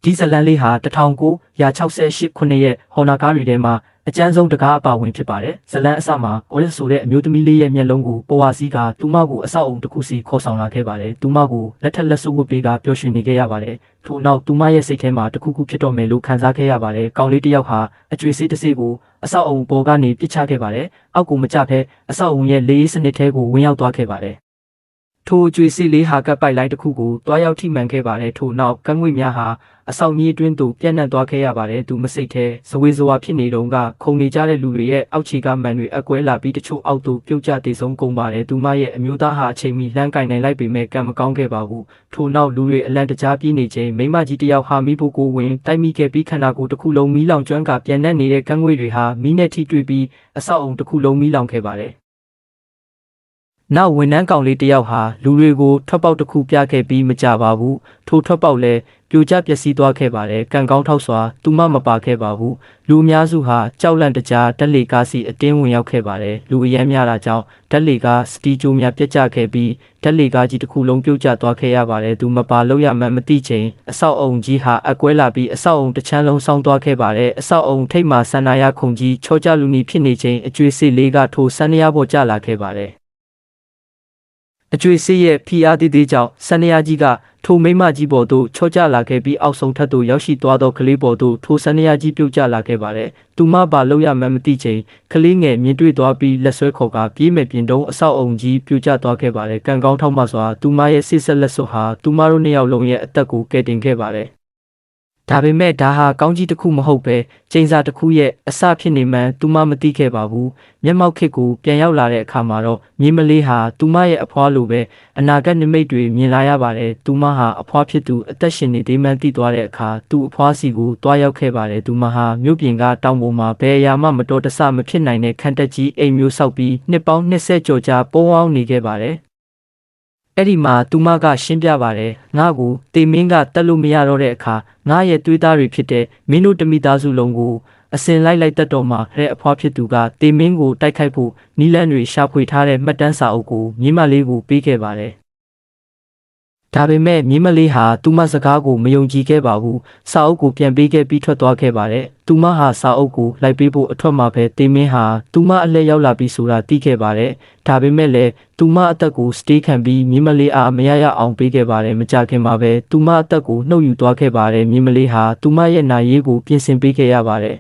ဒီဇလန်လေးဟာ1968ခုနှစ်ရဲ့ဟော်နာကားတွေထဲမှာအကျဉ်းဆုံးတကားအပါဝင်ဖြစ်ပါတယ်ဇလန်အစမှာအော်ရစ်ဆိုတဲ့အမျိုးသမီးလေးရဲ့မျက်လုံးကိုပေါ်ဝါစီးကသူမကိုအဆောက်အုံတစ်ခုစီခေါ်ဆောင်လာခဲ့ပါတယ်သူမကိုလက်ထက်လက်ဆုပ်ဝတ်ပေးကပျော်ရွှင်နေခဲ့ရပါတယ်ထို့နောက်သူမရဲ့စိတ်ထဲမှာတစ်ခုခုဖြစ်တော့မယ်လို့ခံစားခဲ့ရပါတယ်ကောင်လေးတစ်ယောက်ဟာအကျွေးစေးတစ်စေးကိုအဆောက်အုံပေါ်ကနေပစ်ချခဲ့ပါတယ်အောက်ကိုမကျဖဲအဆောက်အုံရဲ့လေးစနစ်ထဲကိုဝင်ရောက်သွားခဲ့ပါတယ်ထိုအကျွေးစီလေးဟာကပ်ပိုက်လိုင်းတစ်ခုကိုတွားရောက်ထိမှန်ခဲ့ပါတယ်ထို့နောက်ကန်းငွေများဟာအဆောင်ကြီးအတွင်းသို့ပြန့်နှံ့သွားခဲ့ရပါတယ်သူမစိတ်ထဲဇဝေဇဝါဖြစ်နေတုန်းကခုန်နေကြတဲ့လူတွေရဲ့အောက်ခြေကမှန်တွေအကွဲလာပြီးတချို့အောက်သို့ပြုတ်ကျတည်ဆုံးကုန်ပါတယ်သူမရဲ့အမျိုးသားဟာအချိန်မီလှမ်းကင်နိုင်လိုက်ပေမဲ့ကံမကောင်းခဲ့ပါဘူးထို့နောက်လူတွေအလန့်တကြားပြေးနေချိန်မိမကြီးတယောက်ဟာမိဖို့ကိုဝင်တိုက်မိခဲ့ပြီးခန္ဓာကိုယ်တစ်ခုလုံးမီးလောင်ကျွမ်းကပြန့်နှံ့နေတဲ့ကန်းငွေတွေဟာမီးနဲ့ထိတွေ့ပြီးအဆောက်အုံတစ်ခုလုံးမီးလောင်ခဲ့ပါတယ်နောက်ဝန်ထမ်းကောင်လေးတယောက်ဟာလူတွေကိုထွက်ပေါက်တစ်ခုပြခဲ့ပြီးမကြပါဘူးထိုထွက်ပေါက်လည်းပြိုကျပျက်စီးသွားခဲ့ပါတယ်ကံကောင်းထောက်စွာသူမမပါခဲ့ပါဘူးလူအများစုဟာကြောက်လန့်တကြားဓာတ်လေကားစီအတင်းဝင်ရောက်ခဲ့ပါတယ်လူအရမ်းများတာကြောင့်ဓာတ်လေကားစတီဂျိုများပြတ်ကျခဲ့ပြီးဓာတ်လေကားကြီးတစ်ခုလုံးပြုတ်ကျသွားခဲ့ရပါတယ်သူမပါလို့ရမှန်းမသိချိန်အဆောက်အုံကြီးဟာအကွဲလာပြီးအဆောက်အုံတစ်ချမ်းလုံးဆောင်းသွားခဲ့ပါတယ်အဆောက်အုံထိပ်မှာဆန္ဒရခုံကြီးချောကျလူနီဖြစ်နေချိန်အကျွေးစစ်လေးကထိုဆန္ဒရပေါ်ကျလာခဲ့ပါတယ်အကျွေးစစ်ရဲ့ဖိအားသေးကြောင့်ဆန္ဒရကြီးကထိုမိမကြီးပေါ်သို့ချော့ကျလာခဲ့ပြီးအောက်ဆုံးထပ်သို့ရောက်ရှိသွားသောကလေးပေါ်သို့ထိုဆန္ဒရကြီးပြုတ်ကျလာခဲ့ပါတယ်။သူမပါလို့ရမှန်းမသိချိန်ကလေးငယ်မြင်တွေ့သွားပြီးလက်ဆွဲခေါ်ကပြေးမဲ့ပြင်တုံးအဆောက်အုံကြီးပြုတ်ကျသွားခဲ့ပါတယ်။ကံကောင်းထောက်မှစွာသူမရဲ့စစ်ဆက်လက်စွပ်ဟာသူမတို့နှစ်ယောက်လုံးရဲ့အသက်ကိုကယ်တင်ခဲ့ပါတယ်။ဒါပေမဲ့ဒါဟာကောင်းကြီးတစ်ခုမဟုတ်ပဲကျင်းစာတစ်ခုရဲ့အစဖြစ်နေမှန်းသူမမသိခဲ့ပါဘူးမျက်မှောက်ခေတ်ကိုပြန်ရောက်လာတဲ့အခါမှာတော့မြေမလေးဟာသူမရဲ့အဖွားလိုပဲအနာဂတ်နိမိတ်တွေမြင်လာရပါတယ်သူမဟာအဖွားဖြစ်သူအသက်ရှင်နေသေးမှန်းသိသွားတဲ့အခါသူ့အဖွားစီကိုတွားရောက်ခဲ့ပါတယ်သူမဟာမြို့ပြင်ကတောင်ပေါ်မှာဘယ်အရာမှမတော်တဆမဖြစ်နိုင်တဲ့ခန့်တက်ကြီးအိမ်မျိုးဆောက်ပြီးနှစ်ပေါင်း20ကျော်ကြာပိုးဝောင်းနေခဲ့ပါတယ်အဲ့ဒီမှာသူမကရှင်းပြပါတယ်ငါ့ကိုတေမင်းကတက်လို့မရတော့တဲ့အခါငါရဲ့သွေးသားတွေဖြစ်တဲ့မင်းတို့တမိသားစုလုံးကိုအစင်လိုက်တက်တော်မှာတဲ့အဖွားဖြစ်သူကတေမင်းကိုတိုက်ခိုက်ဖို့နီလန်းတွေရှာဖွေထားတဲ့မှတ်တမ်းစာအုပ်ကိုမြင်းမလေးကိုပေးခဲ့ပါတယ်ဒါပေမဲ့မြင်းမလေးဟာသူမစကားကိုမယုံကြည်ခဲ့ပါဘူးစာအုပ်ကိုပြန်ပေးခဲ့ပြီးထွက်သွားခဲ့ပါတယ်သူမဟာစာအုပ်ကိုလိုက်ပေးဖို့အထွက်မှာပဲတေမင်းဟာသူမအလှည့်ရောက်လာပြီးဆိုတာသိခဲ့ပါတယ်ဒါပေမဲ့လည်းသူမအသက်ကိုစတေးခံပြီးမြင်းမလေးအားမရရအောင်ပေးခဲ့ပါတယ်မကြခင်မှာပဲသူမအသက်ကိုနှုတ်ယူသွားခဲ့ပါတယ်မြင်းမလေးဟာသူမရဲ့နာရေးကိုပြင်ဆင်ပေးခဲ့ရပါတယ်